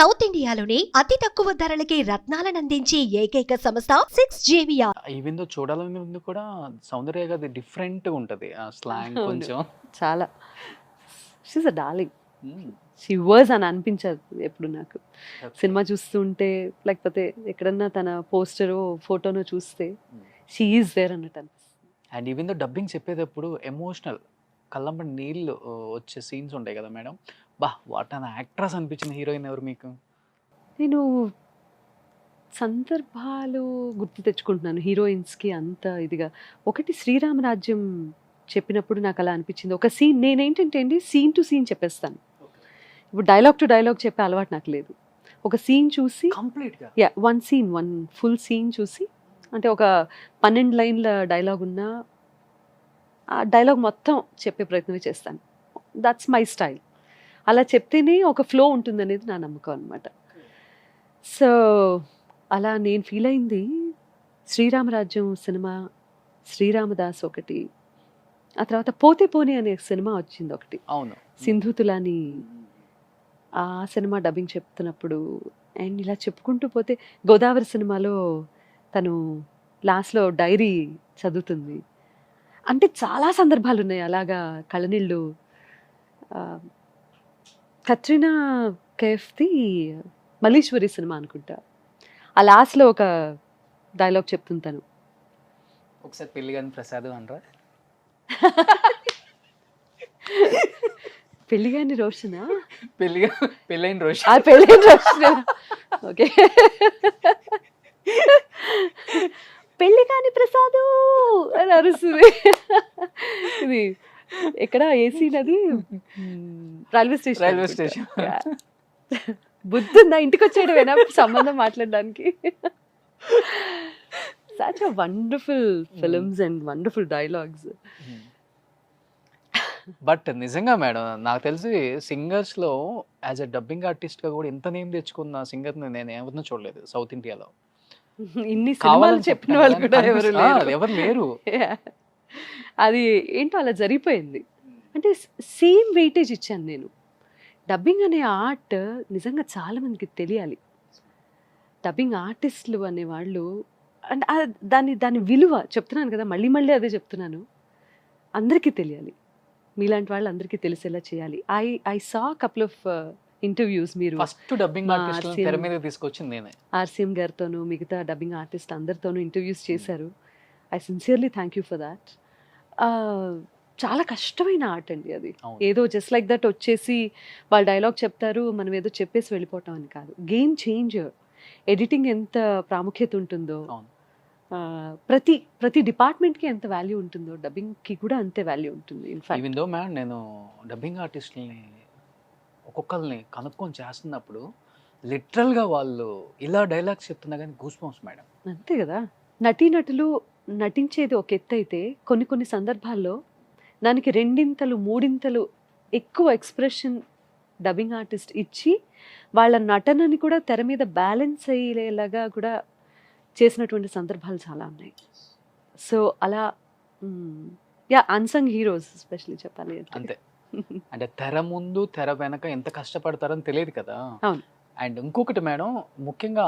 South ఇండియాలోనే అతి తక్కువ ధరలకి రత్నాలనందించే ఏకైక సంస్థ 6JVR. ఈవెన్ దో చూడాలని ముందు కూడా సౌందర్య గారి డిఫరెంట్ ఉంటది ఆ స్లాంగ్ అవును. కొంచెం చాలా she's a darling. Hmm. She was అని అనిపించదు ఎప్పుడు నాకు. సినిమా చూస్తుంటే లేకపోతే ఎక్కడన్నా తన పోస్టరో ఫోటోనో చూస్తే షీ ఈజ్ దేర్ అన్నట్టు అనిపిస్తుంది. అండ్ ఈవెన్ దో డబ్బింగ్ చెప్పేటప్పుడు ఎమోషనల్ కళ్ళంబడి నీళ్ళు వచ్చే సీన్స్ ఉంటాయి కదా మేడం. బా వాట్ అన్ యాక్ట్రెస్ అనిపించిన హీరోయిన్ ఎవరు మీకు? నేను సందర్భాలు గుర్తు తెచ్చుకుంటున్నాను హీరోయిన్స్కి అంత ఇదిగా. ఒకటి శ్రీరామరాజ్యం చెప్పినప్పుడు నాకు అలా అనిపించింది. ఒక సీన్ నేనేంటంటే అండి సీన్ టు సీన్ చెప్పేస్తాను. ఇప్పుడు డైలాగ్ టు డైలాగ్ చెప్పే అలవాటు నాకు లేదు. ఒక సీన్ చూసి కంప్లీట్ గా వన్ ఫుల్ సీన్ చూసి, అంటే ఒక 12 లైన్ల డైలాగ్ ఉన్నా ఆ డైలాగ్ మొత్తం చెప్పే ప్రయత్నమే చేస్తాను. That's my style. అలా చెప్తేనే ఒక ఫ్లో ఉంటుంది అనేది నా నమ్మకం అనమాట. సో అలా నేను ఫీల్ అయింది శ్రీరామరాజ్యం సినిమా, శ్రీరామదాస్ ఒకటి, ఆ తర్వాత పోతే పోనీ అనే సినిమా వచ్చింది ఒకటి, అవును. సింధుతులాని. ఆ సినిమా డబ్బింగ్ చెప్తున్నప్పుడు అండ్ ఇలా చెప్పుకుంటూ పోతే గోదావరి సినిమాలో తను లాస్ట్లో డైరీ చదువుతుంది. అంటే చాలా సందర్భాలు ఉన్నాయి అలాగా కళ్ళనీళ్ళు. కత్రినా కైఫ్ది మల్లీశ్వరి సినిమా అనుకుంటా, ఆ లాస్ట్లో ఒక డైలాగ్ చెప్తుంటాను. ఒకసారి పెళ్లి కానీ ప్రసాద్ అనరా? పెళ్ళిగాని రోషనా? పెళ్ళైన రోజు ఆ పెళ్ళైన రోషనా, ఓకే. పెళ్ళి కాని ప్రసాదు అని అరుస్తుంది. ఇది ఎక్కడ ఏసీ నది రైల్వే రైల్వే స్టేషన్. స్టేషన్. బుద్ధి ఉందా ఇంటికి వచ్చేయడమేనా సంబంధం మాట్లాడడానికి? Such a wonderful films and wonderful dialogues. But నిజంగా మేడం నాకు తెలిసి సింగర్స్ లో యాజ్ అ డబ్బింగ్ ఆర్టిస్ట్ గా కూడా ఎంత నేమ్ తెచ్చుకున్న సింగర్ నేను ఎవరినూ చూడలేదు సౌత్ ఇండియాలో. ఇన్ని సినిమాలు కావాలని చెప్పిన వాళ్ళు కూడా ఎవరు లేరు. ఎవరు లేరు. Yeah. అది ఏంటో అలా జరిగిపోయింది. అంటే సేమ్ వెయిటేజ్ ఇచ్చాను నేను. డబ్బింగ్ అనే ఆర్ట్ నిజంగా చాలా మందికి తెలియాలి. డబ్బింగ్ ఆర్టిస్టులు అనేవాళ్ళు అంటే దాని విలువ చెప్తున్నాను కదా, మళ్ళీ మళ్ళీ అదే చెప్తున్నాను, అందరికీ తెలియాలి. మీలాంటి వాళ్ళు అందరికీ తెలిసేలా చేయాలి. I saw couple of interviews. మీరు ఫస్ట్ డబ్బింగ్ ఆర్టిస్ట్ తెర మీద తీసుకొచ్చింది నేనే. ఆర్సీఎం గారితోనూ మిగతా డబ్బింగ్ ఆర్టిస్ట్ అందరితోనూ ఇంటర్వ్యూస్ చేశారు. I sincerely thank you for that. చాలా కష్టమైన ఆర్ట్ అండి అది. అవును. ఏదో జస్ట్ లైక్ దట్ వచ్చేసి వాళ్ళు డైలాగ్ చెప్తారు, మనం ఏదో చెప్పేసి వెళ్ళిపోవటం అని కాదు. Game changer. ఎడిటింగ్ ఎంత ప్రాముఖ్యత ఉంటుందో, అవును. ప్రతి డిపార్ట్మెంట్కి ఎంత వాల్యూ ఉంటుందో డబ్బింగ్కి కూడా అంతే వాల్యూ ఉంటుంది. ఇన్ఫాక్ట్ ఈవెన్ దో మ్యామ్ నేను డబ్బింగ్ ఆర్టిస్ట్ని ఒక్కొక్కరిని కనుక్కొని చేస్తున్నప్పుడు లిటరల్గా వాళ్ళు ఇలా డైలాగ్స్ చెప్తున్నా కానీ గూస్ బంప్స్ మేడం. అంతే కదా. నటీనటులు నటించేది ఒక ఎత్తు అయితే కొన్ని సందర్భాల్లో దానికి 2 3 ఎక్కువ ఎక్స్ప్రెషన్ డబ్బింగ్ ఆర్టిస్ట్ ఇచ్చి వాళ్ళ నటనని కూడా తెర మీద బ్యాలెన్స్ అయ్యేలాగా కూడా చేసినటువంటి సందర్భాలు చాలా ఉన్నాయి. సో అలా అన్సంగ్ హీరోస్ ఎస్పెషల్లీ చెప్పాలి అంటే. అంతే. అంటే తెర ముందు తెర వెనక ఎంత కష్టపడతారని తెలియదు కదా. అవును. అండ్ ఇంకొకటి మేడం ముఖ్యంగా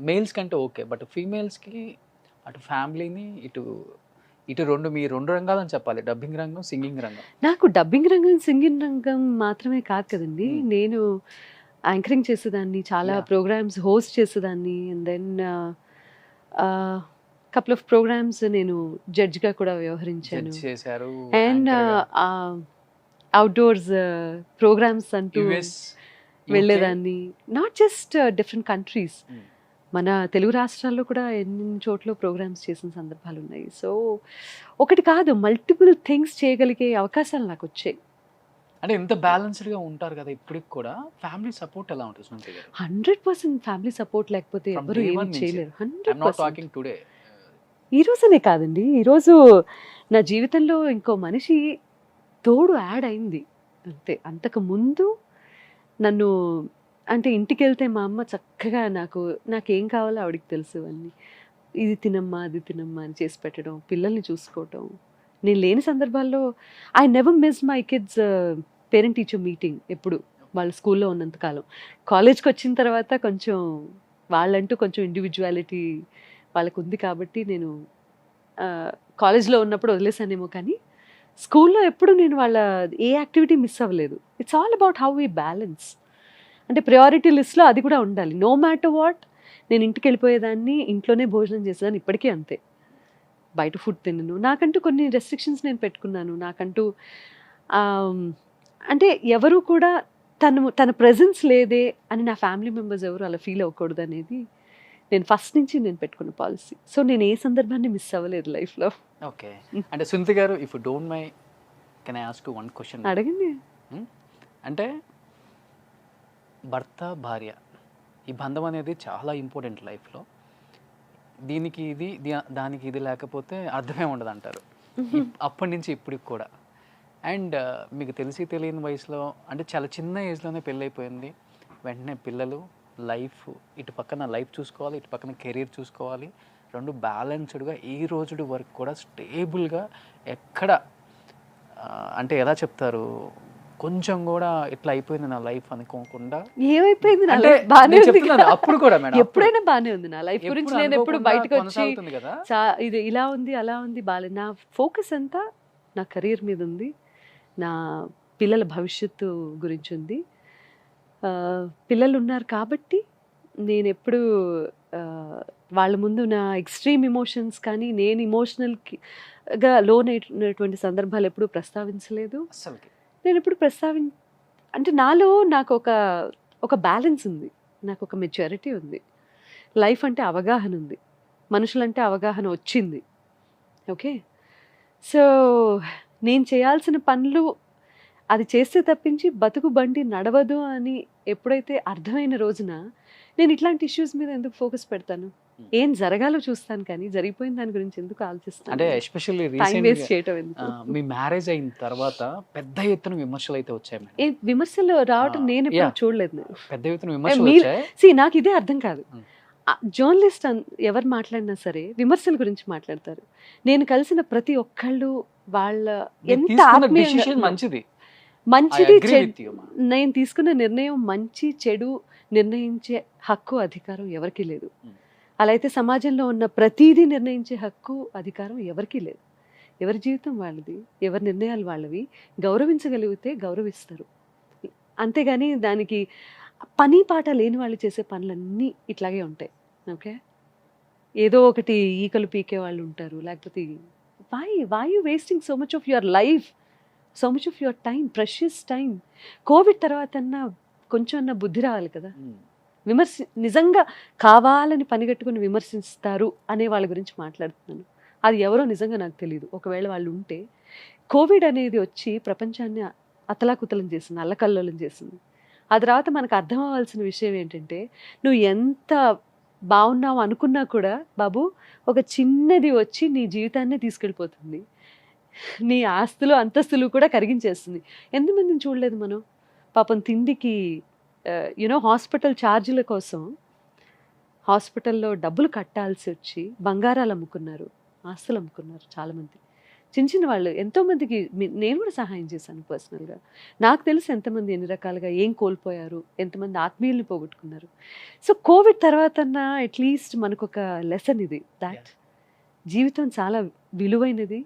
మేల్స్ కంటే ఓకే, బట్ ఫీమేల్స్కి అటు ఫ్యామిలీని ఇటు మీ రెండు రంగాలని చెప్పాలి, డబ్బింగ్ రంగం, సింగింగ్ రంగం. నాకు డబ్బింగ్ రంగం, సింగింగ్ రంగం మాత్రమే కాదు కదండి. నేను యాంకరింగ్ చేసేదాన్ని, చాలా ప్రోగ్రామ్స్ హోస్ట్ చేసేదాన్ని, and then couple of programmes నేను జడ్జ్గా కూడా వ్యవహరించాను. జడ్జ్ చేశారు. అండ్ అవుట్డోర్స్ ప్రోగ్రామ్స్ అంటూ వెళ్ళేదాన్ని. నాట్ జస్ట్ డిఫరెంట్ కంట్రీస్, మన తెలుగు రాష్ట్రాల్లో కూడా ఎన్ని చోట్ల ప్రోగ్రామ్స్ చేసిన సందర్భాలు ఉన్నాయి. సో ఒకటి కాదు, మల్టిపుల్ థింగ్స్ చేయగలిగే అవకాశాలు నాకు వచ్చాయి. అంటే ఇంత బ్యాలెన్స్డ్గా ఉంటారు కదా ఇప్పటికి కూడా. ఫ్యామిలీ సపోర్ట్ ఎలా ఉంటుంది సునీత గారు? 100% ఫ్యామిలీ సపోర్ట్ లేకపోతే From ఎవరు day ఏమీ one నుంచి. చేయలేరు. I'm not 100%. talking today. ఈ రోజునే కాదండి, ఈరోజు నా జీవితంలో ఇంకో మనిషి తోడు యాడ్ అయింది అంతే. అంతకు ముందు నన్ను అంటే ఇంటికి వెళ్తే మా అమ్మ చక్కగా నాకేం కావాలో ఆవిడకి తెలుసు అన్నీ. ఇది తినమ్మా అది తినమ్మా అని చేసి పెట్టడం, పిల్లల్ని చూసుకోవటం. నేను లేని సందర్భాల్లో I never miss my kids parent teacher meeting ఎప్పుడు. వాళ్ళు స్కూల్లో ఉన్నంత కాలం. కాలేజ్కి వచ్చిన తర్వాత కొంచెం వాళ్ళంటూ కొంచెం ఇండివిజువాలిటీ వాళ్ళకు ఉంది కాబట్టి నేను కాలేజ్లో ఉన్నప్పుడు వదిలేసానేమో, కానీ స్కూల్లో ఎప్పుడు నేను వాళ్ళ ఏ యాక్టివిటీ మిస్ అవ్వలేదు. It's all about how we balance. అంటే ప్రయారిటీ లిస్ట్లో అది కూడా ఉండాలి. నో మ్యాటర్ వాట్, నేను ఇంటికి వెళ్ళిపోయేదాన్ని, ఇంట్లోనే భోజనం చేసేదాన్ని, ఇప్పటికీ అంతే. బయట ఫుడ్ తినను. నాకంటూ కొన్ని రెస్ట్రిక్షన్స్ నేను పెట్టుకున్నాను. నాకంటూ అంటే ఎవరు కూడా తన ప్రెజెన్స్ లేదే అని నా ఫ్యామిలీ మెంబర్స్ ఎవరు అలా ఫీల్ అవ్వకూడదు అనేది నేను ఫస్ట్ నుంచి నేను పెట్టుకున్న పాలసీ. సో నేను ఏ సందర్భాన్ని మిస్ అవ్వలేదు లైఫ్లో. ఓకే, అంటే సునీత గారు, if you don't my can I ask you one question? అడగండి. అంటే భర్త భార్య ఈ బంధం అనేది చాలా ఇంపార్టెంట్ లైఫ్లో. దీనికి ఇది దానికి ఇది లేకపోతే అర్థమే ఉండదు అంటారు అప్పటి నుంచి ఇప్పటికి కూడా. అండ్ మీకు తెలిసి తెలియని వయసులో, అంటే చాలా చిన్న ఏజ్లోనే పెళ్ళి అయిపోయింది. వెంటనే పిల్లలు, లైఫ్, ఇటు పక్కన లైఫ్ చూసుకోవాలి, ఇటు పక్కన కెరీర్ చూసుకోవాలి, రెండు బ్యాలెన్స్డ్గా ఈ రోజు వరకు కూడా స్టేబుల్గా ఎక్కడ అంటే ఎలా చెప్తారు, కొంచెం కూడా ఇట్లా అయిపోయింది నా లైఫ్ అనుకోకుండా. ఏమైపోయింది నా అంటే లైఫ్? బానే నేను ఉంది చెప్తున్నాను, కదా. అప్పుడు కూడా మేడం, ఎప్పుడైనా బానే ఉంది నా లైఫ్ ఎప్పుడు గురించి. నేను ఎప్పుడు అనుకోకుండా బయటకు వచ్చి కొనసాగుతుంది కదా. ఇది ఇలా ఉంది అలా ఉంది బాలేదు. నా ఫోకస్ అంతా నా కెరీర్ మీద ఉంది, నా పిల్లల భవిష్యత్తు గురించి ఉంది. పిల్లలు ఉన్నారు కాబట్టి నేను ఎప్పుడు వాళ్ళ ముందు నా ఎక్స్ట్రీమ్ ఎమోషన్స్ కానీ నేను ఇమోషనల్గా లోనైనటువంటి సందర్భాలు ఎప్పుడు ప్రస్తావించలేదు. అసలుకి నేను ఎప్పుడు అంటే నాలో నాకు ఒక బ్యాలెన్స్ ఉంది, నాకు ఒక మెచ్యూరిటీ ఉంది, లైఫ్ అంటే అవగాహన ఉంది, మనుషులంటే అవగాహన వచ్చింది. ఓకే, సో నేను చేయాల్సిన పనులు అది చేస్తే తప్పించి బతుకు బండి నడవదు అని ఎప్పుడైతే అర్థమైన రోజున నేను ఇట్లాంటి ఇష్యూస్ మీద ఎందుకు ఫోకస్ పెడతాను? ఏం జరగాలో చూస్తాను కానీ జరిగిపోయిన దాని గురించి ఎందుకు ఆలోచిస్తాను? అంటే ఎస్పెషల్లీ టైం వేస్ట్ చేయటం ఎందుకు? మీ మ్యారేజ్ అయిన తర్వాత పెద్ద ఎత్తున విమర్శలు అయితే వచ్చాయి మేడం. ఏ విమర్శలు రావటం నేను ఎప్పుడు చూడలేదు. నేను పెద్ద ఎత్తున విమర్శలు వచ్చాయి. నాకు ఇదే అర్థం కాదు. జర్నలిస్ట్ ఎవరు మాట్లాడినా సరే విమర్శల గురించి మాట్లాడతారు. నేను కలిసిన ప్రతి ఒక్కళ్ళు వాళ్ళ ఎంత ఆత్మీయంగా మంచిది మంచిది నేను తీసుకున్న నిర్ణయం మంచి చెడు నిర్ణయించే హక్కు అధికారం ఎవరికీ లేదు. అలా అయితే సమాజంలో ఉన్న ప్రతిదీ నిర్ణయించే హక్కు అధికారం ఎవరికీ లేదు. ఎవరి జీవితం వాళ్ళది, ఎవరి నిర్ణయాలు వాళ్ళవి. గౌరవించగలిగితే గౌరవిస్తారు, అంతేగాని దానికి పని పాట లేని వాళ్ళు చేసే పనులన్నీ ఇట్లాగే ఉంటాయి. ఓకే, ఏదో ఒకటి ఈకలు పీకే వాళ్ళు ఉంటారు, లేకపోతే why you wasting so much of your life, so much of your time, precious time. Covid తర్వాత కొంచెం అన్న బుద్ధి రావాలి కదా. నిజంగా కావాలని పనిగట్టుకుని విమర్శిస్తారు అనే వాళ్ళ గురించి మాట్లాడుతున్నాను. అది ఎవరో నిజంగా నాకు తెలియదు. ఒకవేళ వాళ్ళు ఉంటే, కోవిడ్ అనేది వచ్చి ప్రపంచాన్ని అతలాకుతలం చేసింది, అల్లకల్లోలం చేసింది. ఆ తర్వాత మనకు అర్థం అవ్వాల్సిన విషయం ఏంటంటే, నువ్వు ఎంత బాగున్నావు అనుకున్నా కూడా బాబు ఒక చిన్నది వచ్చి నీ జీవితాన్నే తీసుకెళ్ళిపోతుంది, నీ ఆస్తులు అంతస్తులు కూడా కరిగించేస్తుంది. ఎంతమందిని చూడలేదు మనం పాపం తిండికి హాస్పిటల్ ఛార్జీల కోసం హాస్పిటల్లో డబ్బులు కట్టాల్సి వచ్చి బంగారాలు అమ్ముకున్నారు, ఆస్తులు అమ్ముకున్నారు చాలామంది. చిన్న చిన్న వాళ్ళు ఎంతోమందికి నేను కూడా సహాయం చేశాను పర్సనల్గా. నాకు తెలిసి ఎంతమంది ఎన్ని రకాలుగా ఏం కోల్పోయారు, ఎంతమంది ఆత్మీయుల్ని పోగొట్టుకున్నారు. సో కోవిడ్ తర్వాత అట్లీస్ట్ మనకు ఒక లెసన్ ఇది, దాట్ జీవితం చాలా విలువైనది,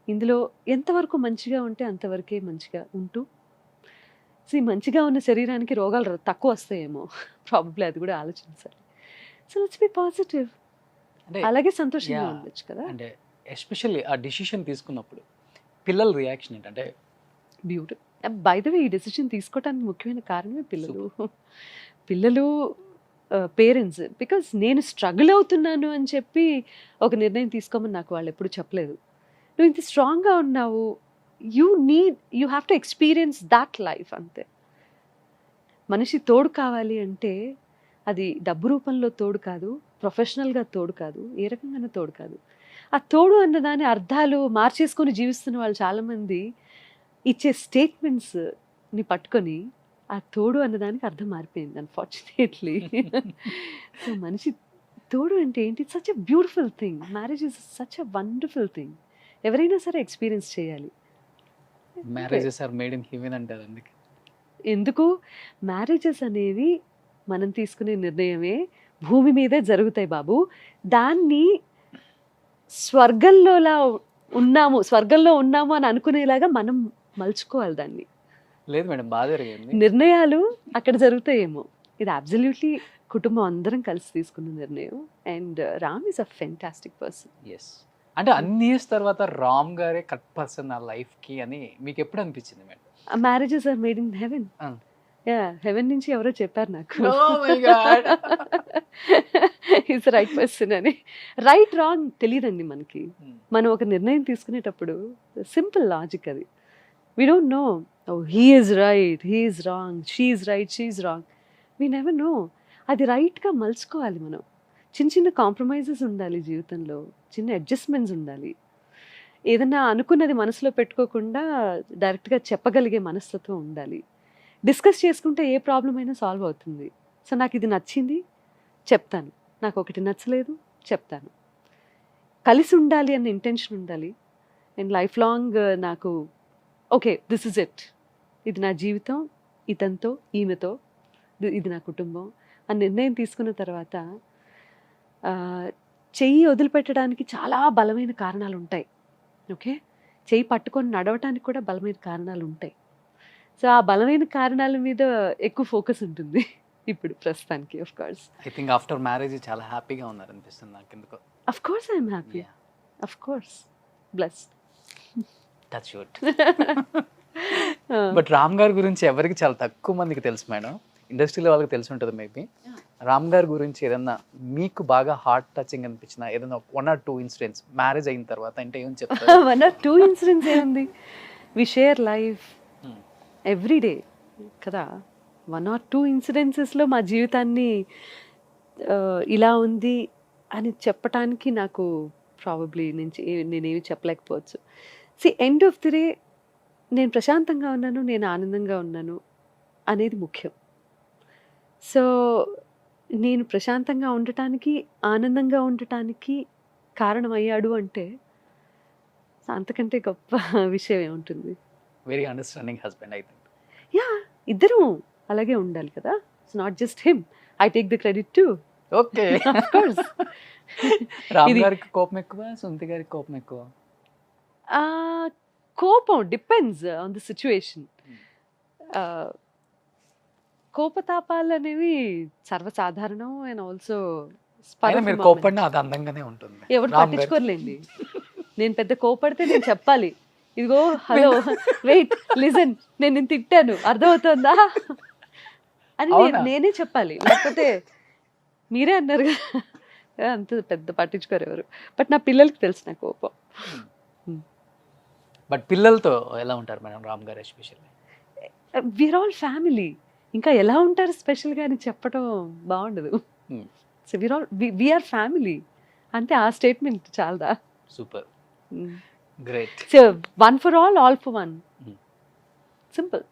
ఇందులో ఎంతవరకు మంచిగా ఉంటే అంతవరకే మంచిగా ఉంటూ, మంచిగా ఉన్న శరీరానికి రోగాలు తక్కువ వస్తాయేమో ప్రాబబ్లీ, అది కూడా ఆలోచించాలి. సో లెట్స్ బి పాజిటివ్, అలాగే సంతోషంగా ఉండొచ్చు కదా. అంటే ఎస్పెషల్లీ ఆ డిసిషన్ తీసుకున్నప్పుడు పిల్లల రియాక్షన్ ఏంటంటే బ్యూటిఫుల్. బై ద వే, ఈ డెసిషన్ తీసుకోవడానికి ముఖ్యమైన కారణమే పిల్లలు పేరెంట్స్. బికాజ్ నేను స్ట్రగుల్ అవుతున్నాను అని చెప్పి ఒక నిర్ణయం తీసుకోమని నాకు వాళ్ళు ఎప్పుడు చెప్పలేదు. నువ్వు ఇంత స్ట్రాంగ్గా ఉన్నావు, you have to experience that life, అంతే. మనిషి తోడు కావాలి అంటే అది డబ్బు రూపంలో తోడు కాదు, ప్రొఫెషనల్గా తోడు కాదు, ఏ రకంగానూ తోడు కాదు. ఆ తోడు అన్నదాని అర్థాలు మార్చేసుకొని జీవిస్తున్న వాళ్ళు చాలామంది ఇచ్చే స్టేట్మెంట్స్ని పట్టుకొని ఆ తోడు అన్నదానికి అర్థం మారిపోయింది అన్ఫార్చునేట్లీ. సో మనిషి తోడు అంటే ఏంటి? Such a beautiful thing. Marriage is such a wonderful thing. ఎవరైనా సరే ఎక్స్పీరియన్స్ చేయాలి. Marriages are made in heaven అంటారు అందుకే. ఎందుకు మ్యారేజెస్ అనేవి మనం తీసుకునే నిర్ణయమే భూమి మీదే జరుగుతాయి బాబు. దాన్ని స్వర్గంలో ఉన్నాము అని అనుకునేలాగా మనం మలుచుకోవాలి దాన్ని. లేదు మేడం, బాగా జరిగింది. నిర్ణయాలు అక్కడ జరుగుతాయేమో, ఇది అబ్సల్యూట్లీ కుటుంబం అందరం కలిసి తీసుకున్న నిర్ణయం. And Ram is a fantastic person. Yes, అంటే అన్ని ఇయర్స్ తర్వాత రామ్ గారే కరెక్ట్ పర్సన్ నా లైఫ్కి అని మీకు ఎప్పుడు అనిపించింది madam? Marriages are made in heaven. Heaven నుంచి ఎవరో చెప్పారు నాకు ఈజ్ రైట్ పర్సన్ అని. రైట్ రాంగ్ తెలియదండి మనకి. మనం ఒక నిర్ణయం తీసుకునేటప్పుడు సింపుల్ లాజిక్ అది. We don't know he is right, he is wrong, she is right, she is wrong. We never know. అది రైట్గా మలుచుకోవాలి మనం. చిన్న చిన్న కాంప్రమైజెస్ ఉండాలి జీవితంలో, చిన్న అడ్జస్ట్మెంట్స్ ఉండాలి. ఏదన్నా అనుకున్నది మనసులో పెట్టుకోకుండా డైరెక్ట్గా చెప్పగలిగే మనస్తత్వం ఉండాలి. డిస్కస్ చేసుకుంటే ఏ ప్రాబ్లం అయినా సాల్వ్ అవుతుంది. సో నాకు ఇది నచ్చింది చెప్తాను, నాకు ఒకటి నచ్చలేదు చెప్తాను. కలిసి ఉండాలి అన్న ఇంటెన్షన్ ఉండాలి. అండ్ లైఫ్ లాంగ్ నాకు ఓకే దిస్ ఇస్ ఇట్, ఇది నా జీవితం, ఇతనితో ఈమెతో, ఇది నా కుటుంబం అని నిర్ణయం తీసుకున్న తర్వాత చెయ్యి వదిలిపెట్టడానికి చాలా బలమైన కారణాలు ఉంటాయి. ఓకే, చెయ్యి పట్టుకొని నడవటానికి కూడా బలమైన కారణాలు ఉంటాయి. సో ఆ బలమైన కారణాల మీద ఎక్కువ ఫోకస్ ఉంటుంది ఇప్పుడు ప్రస్తుతానికి. Of course I think after marriage చాలా హ్యాపీగా ఉన్నారు అనిపిస్తుంది నాకు ఎందుకో. Of course I'm happy, of course blessed. That's good. But Ram గారి గురించి ఎవరికి చాలా తక్కువ మందికి తెలుసు మేడం. ఇండస్ట్రీలో వాళ్ళకి తెలిసి ఉంటుంది మేబీ. రామ్ గారి గురించి ఏదన్నా మీకు బాగా హార్ట్ టచింగ్ అనిపించిన ఏదైనా 1 or 2 ఇన్సిడెంట్స్ మ్యారేజ్ అయిన తర్వాత అంటే ఏమని చెప్తారు? 1 or 2 ఇన్సిడెంట్స్ ఏముంది, we share life every day కదా. 1 or 2 ఇన్సిడెన్సెస్లో మా జీవితాన్ని ఇలా ఉంది అని చెప్పటానికి నాకు ప్రాబబ్లీ నేనేమి చెప్పలేకపోవచ్చు. ఎండ్ ఆఫ్ ది డే నేను ప్రశాంతంగా ఉన్నాను, నేను ఆనందంగా ఉన్నాను అనేది ముఖ్యం. సో నేను ప్రశాంతంగా ఉండటానికి, ఆనందంగా ఉండటానికి కారణమయ్యాడు అంటే అంతకంటే గొప్ప విషయం ఏముంటుంది. Very understanding husband I think. Yeah, ఇద్దరు అలాగే ఉండాలి కదా. It's not just him, I take the credit to. Okay, of course. Ram గారికి కోపం ఎక్కువ, సునీత గారికి కోపం ఎక్కువ? కోపం డిపెండ్స్ ఆన్ ది సిచ్యువేషన్. కోపతాపాలు అనేవి సర్వసాధారణం. అండ్ ఆల్సో మీరు కోపడినా అది అందంగానే ఉంటుంది. ఎవరు పట్టించుకోర్లేండి. నేను పెద్ద కోపడితే నేను చెప్పాలి, ఇదిగో హలో వెయిట్ లిజన్, నేను నిన్ను తిట్టాను అర్థమవుతుందా అని నేనే చెప్పాలి. లేకపోతే మీరే అన్నారు కదా, అంత పెద్ద పట్టించుకోరు ఎవరు. బట్ నా పిల్లలకి తెలుసు నా కోపం. బట్ పిల్లలతో ఎలా ఉంటారు మేడం రామ్ గారు ఎస్పెషల్లీ? We are all family. ఇంకా ఎలా ఉంటారు స్పెషల్గా అని చెప్పడం బాగుండదు. సో వీఆర్ ఫ్యామిలీ అంటే ఆ స్టేట్మెంట్ చాలదా? Super, great. So 1 for all for 1. Simple.